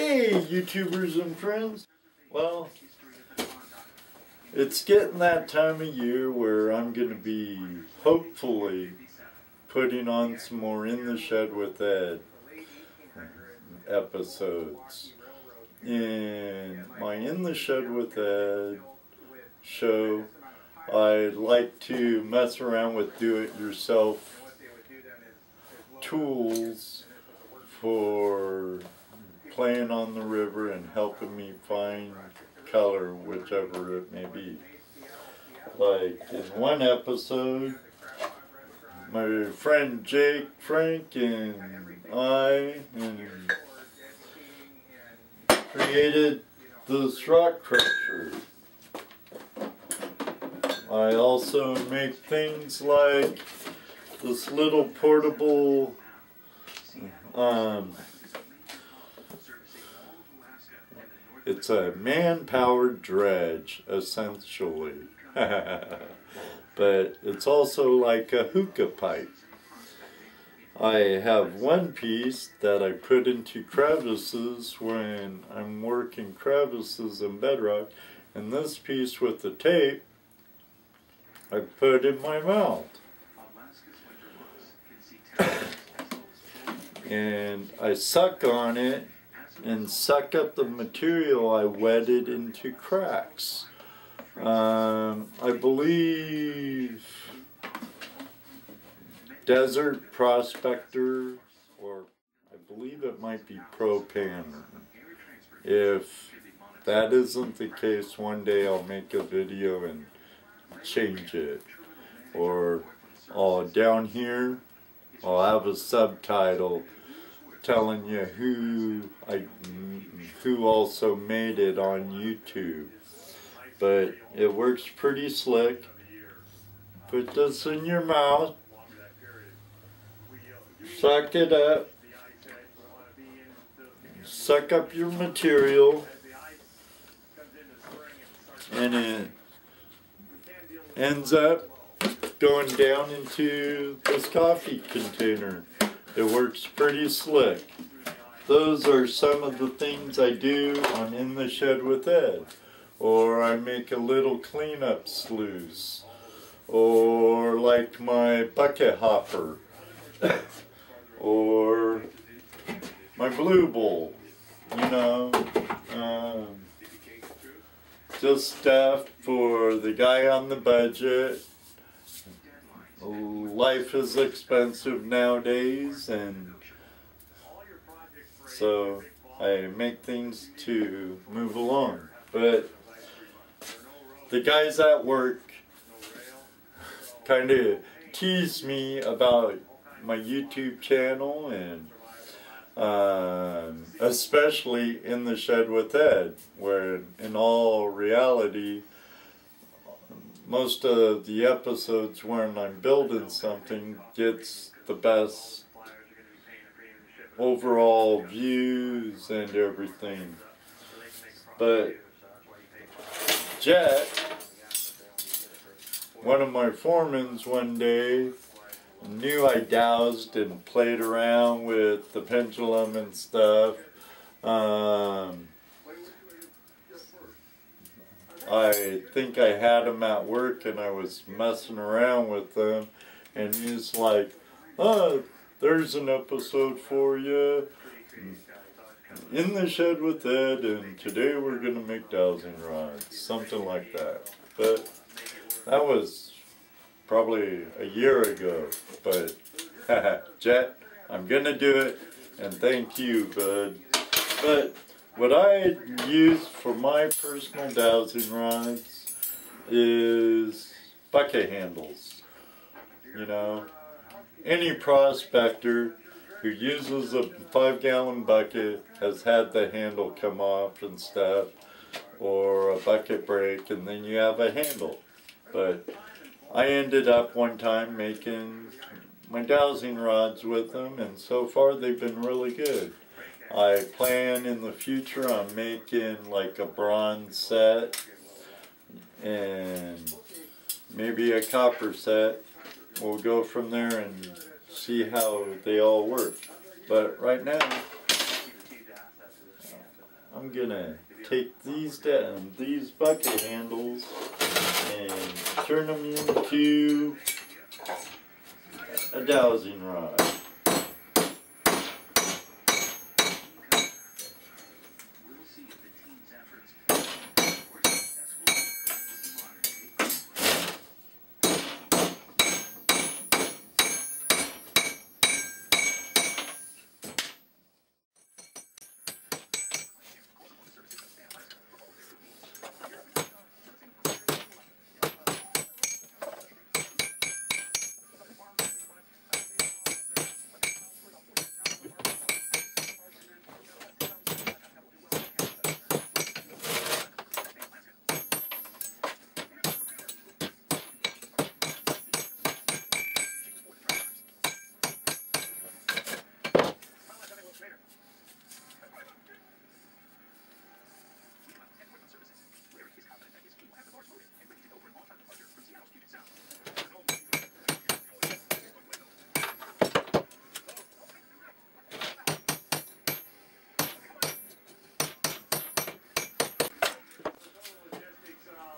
Hey, YouTubers and friends. Well, it's getting that time of year where I'm going to be, hopefully, putting on some more In the Shed with Ed episodes. In my In the Shed with Ed show, I like to mess around with do-it-yourself tools for playing on the river and helping me find color, whichever it may be. Like in one episode, my friend Jake, Frank, and I created this rock crusher. I also make things like this little portable it's a man-powered dredge, essentially. But it's also like a hookah pipe. I have one piece that I put into crevices when I'm working crevices in bedrock, and this piece with the tape I put in my mouth. And I suck on it and suck up the material I wetted into cracks. I believe Desert Prospector, or I believe it might be propane. If that isn't the case, one day I'll make a video and change it. Or down here I'll have a subtitle telling you who also made it on YouTube. But it works pretty slick. Put this in your mouth, suck it up, suck up your material, and it ends up going down into this coffee container. It works pretty slick. Those are some of the things I do on In the Shed with Ed. Or I make a little cleanup sluice. Or like my bucket hopper. Or my blue bowl. You know. Just stuff for the guy on the budget. Life is expensive nowadays, and so I make things to move along. But the guys at work kind of tease me about my YouTube channel, and especially In the Shed with Ed, where in all reality most of the episodes when I'm building something gets the best overall views and everything. But Jet, one of my foremans one day, knew I dowsed and played around with the pendulum and stuff. I think I had him at work and I was messing around with them, and he's like, "Oh, there's an episode for you, In the Shed with Ed, and today we're going to make dowsing rods," something like that. But that was probably a year ago. But Jet, I'm going to do it, and thank you, bud. But what I use for my personal dowsing rods is bucket handles. You know, any prospector who uses a 5-gallon bucket has had the handle come off and stuff, or a bucket break, and then you have a handle. But I ended up one time making my dowsing rods with them, and so far they've been really good. I plan in the future on making like a bronze set and maybe a copper set. We'll go from there and see how they all work. But right now, I'm gonna take these down, these bucket handles, and turn them into a dowsing rod.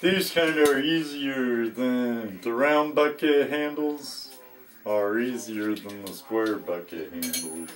These kind of are easier than the round bucket handles, are easier than the square bucket handles.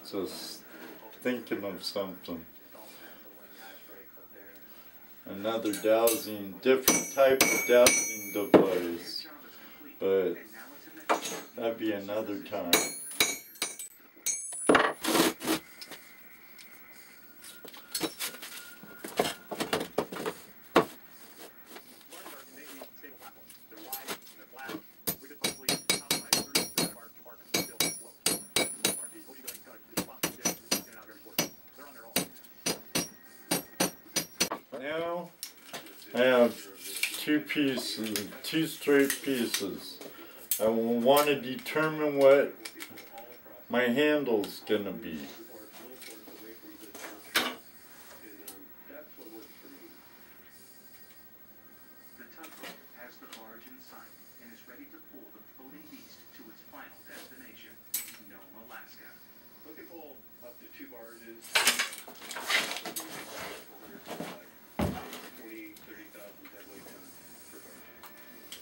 Just thinking of something. Another dowsing, different type of dowsing device. But that'd be another time. Now I have two pieces, two straight pieces. I will want to determine what my handle's gonna be. The tugboat has the barge in sight and is ready to pull the floating beast to its final destination, Nome, Alaska. Look at pull up to 2 barges. 30,000 deadweight tons per barge.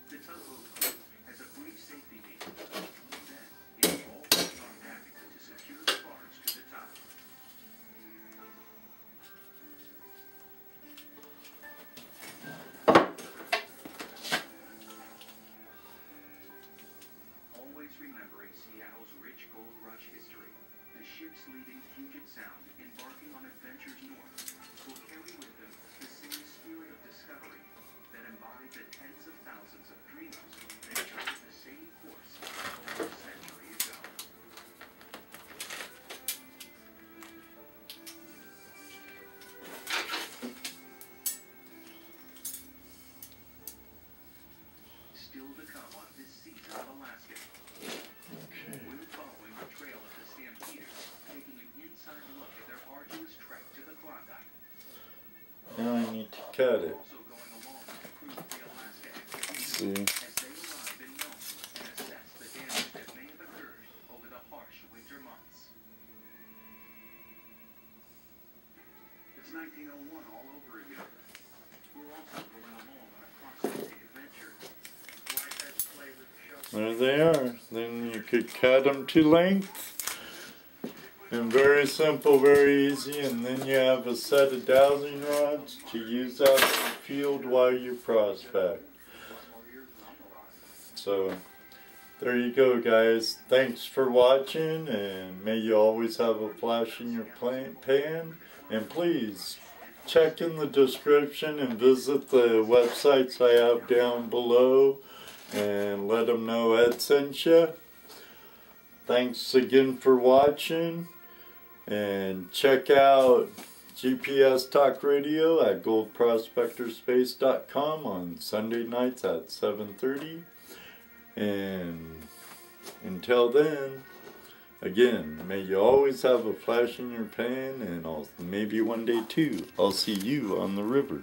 The tugboat crew has a brief safety meeting. Then it is all hands on deck to secure the barge to the top. Always remembering Seattle's rich gold rush history, the ships leaving Puget Sound, embarking on adventures north, will carry with them the same spirit of discovery that embodied the tens of thousands of dreamers that charted the same course over a century ago. Still to come on this season of Alaska. We're following the trail of the Stampeders, taking an inside look at their arduous trek to the Klondike. Now I need to cut it. Also going along to prove the Alaska See. as they arrive in Nome and assess the damage that may have occurred over the harsh winter months. It's 1901 all over again. We're also going along on a cross-country adventure. Life has play with the show. There they are. Then you could cut them to length. And very simple, very easy. And then you have a set of dowsing rods to use out in the field while you prospect. So there you go, guys. Thanks for watching, and may you always have a flash in your pan. And please check in the description and visit the websites I have down below and let them know Ed sent you. Thanks again for watching, and check out GPS Talk Radio at goldprospectorspace.com on Sunday nights at 7:30. And until then, again, may you always have a flash in your pan, and maybe one day too, I'll see you on the river.